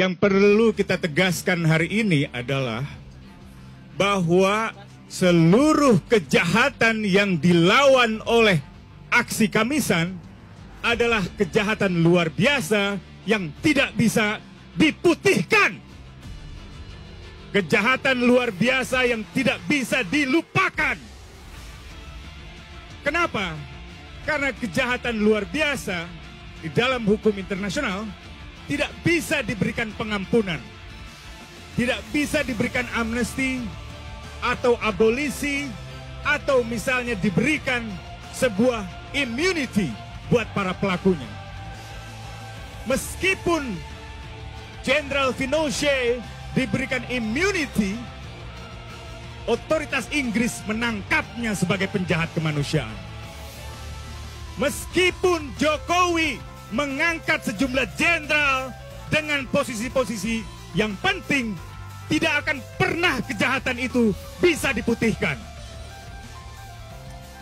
Yang perlu kita tegaskan hari ini adalah bahwa seluruh kejahatan yang dilawan oleh aksi Kamisan adalah kejahatan luar biasa yang tidak bisa diputihkan. Kejahatan luar biasa yang tidak bisa dilupakan. Kenapa? Karena kejahatan luar biasa di dalam hukum internasional tidak bisa diberikan pengampunan, tidak bisa diberikan amnesti atau abolisi, atau misalnya diberikan sebuah immunity buat para pelakunya. Meskipun Jenderal Pinochet diberikan immunity, otoritas Inggris menangkapnya sebagai penjahat kemanusiaan. Meskipun Jokowi mengangkat sejumlah jenderal dengan posisi-posisi yang penting, tidak akan pernah kejahatan itu bisa diputihkan.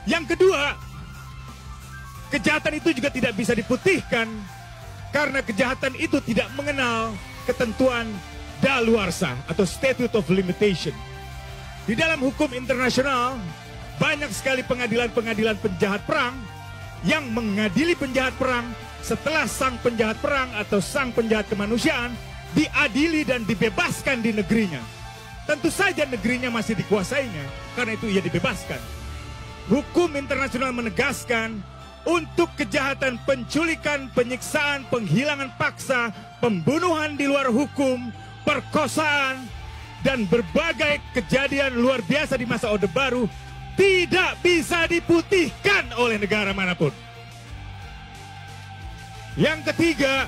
Yang kedua, kejahatan itu juga tidak bisa diputihkan karena kejahatan itu tidak mengenal ketentuan daluarsa atau statute of limitation. Di dalam hukum internasional, banyak sekali pengadilan-pengadilan penjahat perang yang mengadili penjahat perang setelah sang penjahat perang atau sang penjahat kemanusiaan diadili dan dibebaskan di negerinya. Tentu saja negerinya masih dikuasainya, karena itu ia dibebaskan. Hukum internasional menegaskan untuk kejahatan penculikan, penyiksaan, penghilangan paksa, pembunuhan di luar hukum, perkosaan, dan berbagai kejadian luar biasa di masa Orde Baru tidak bisa diputihkan oleh negara manapun. Yang ketiga,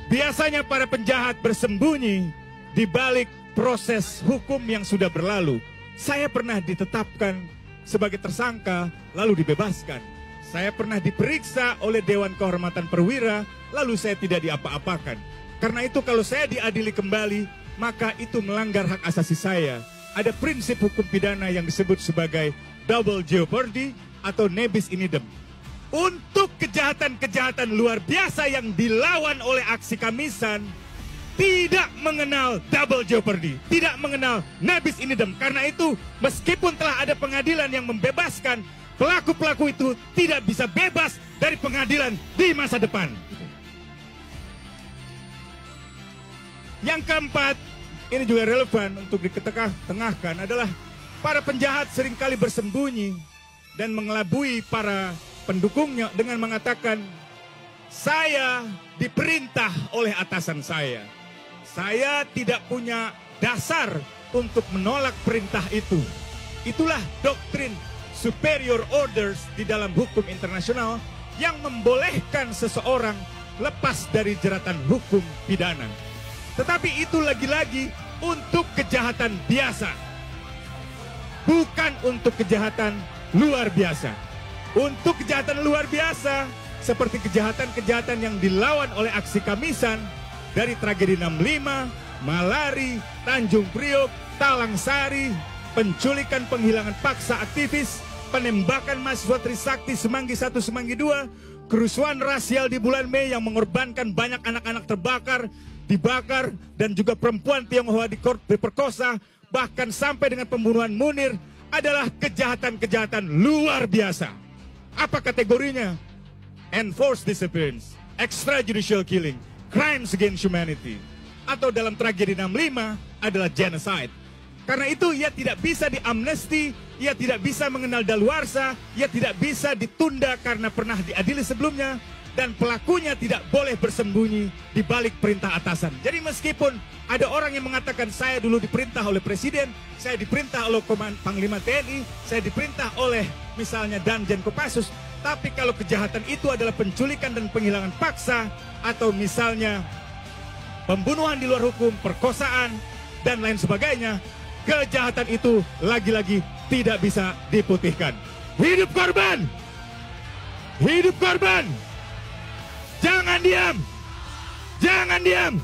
biasanya para penjahat bersembunyi di balik proses hukum yang sudah berlalu. Saya pernah ditetapkan sebagai tersangka, lalu dibebaskan. Saya pernah diperiksa oleh Dewan Kehormatan Perwira, lalu saya tidak diapa-apakan. Karena itu kalau saya diadili kembali, maka itu melanggar hak asasi saya. Ada prinsip hukum pidana yang disebut sebagai double jeopardy atau nebis in idem. Untuk kejahatan-kejahatan luar biasa yang dilawan oleh aksi Kamisan tidak mengenal double jeopardy, tidak mengenal nebis in idem. Karena itu meskipun telah ada pengadilan yang membebaskan, pelaku-pelaku itu tidak bisa bebas dari pengadilan di masa depan. Yang keempat, ini juga relevan untuk diketengahkan adalah para penjahat seringkali bersembunyi dan mengelabui para pendukungnya dengan mengatakan, saya diperintah oleh atasan saya. Saya tidak punya dasar untuk menolak perintah itu. Itulah doktrin superior orders di dalam hukum internasional yang membolehkan seseorang lepas dari jeratan hukum pidana. Tetapi itu lagi-lagi untuk kejahatan biasa, bukan untuk kejahatan luar biasa. Untuk kejahatan luar biasa, seperti kejahatan-kejahatan yang dilawan oleh aksi Kamisan, dari tragedi 65, Malari, Tanjung Priok, Talang Sari, penculikan penghilangan paksa aktivis, penembakan mahasiswa Trisakti Semanggi 1, Semanggi 2, kerusuhan rasial di bulan Mei yang mengorbankan banyak anak-anak dibakar, dan juga perempuan Tionghoa diperkosa, bahkan sampai dengan pembunuhan Munir, adalah kejahatan-kejahatan luar biasa. Apa kategorinya? Enforced disappearance, extrajudicial killing, crimes against humanity, atau dalam tragedi 65 adalah genocide. Karena itu ia tidak bisa diamnesti, ia tidak bisa mengenal daluarsa, ia tidak bisa ditunda karena pernah diadili sebelumnya, dan pelakunya tidak boleh bersembunyi di balik perintah atasan. Jadi meskipun ada orang yang mengatakan saya dulu diperintah oleh presiden, saya diperintah oleh Panglima TNI, saya diperintah oleh misalnya Danjen Kopassus, tapi kalau kejahatan itu adalah penculikan dan penghilangan paksa, atau misalnya pembunuhan di luar hukum, perkosaan, dan lain sebagainya, kejahatan itu lagi-lagi tidak bisa diputihkan. Hidup korban! Hidup korban! Jangan diam! Jangan diam!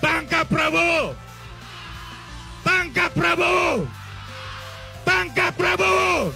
Tangkap Prabowo! Tangkap Prabowo! Tangkap Prabowo!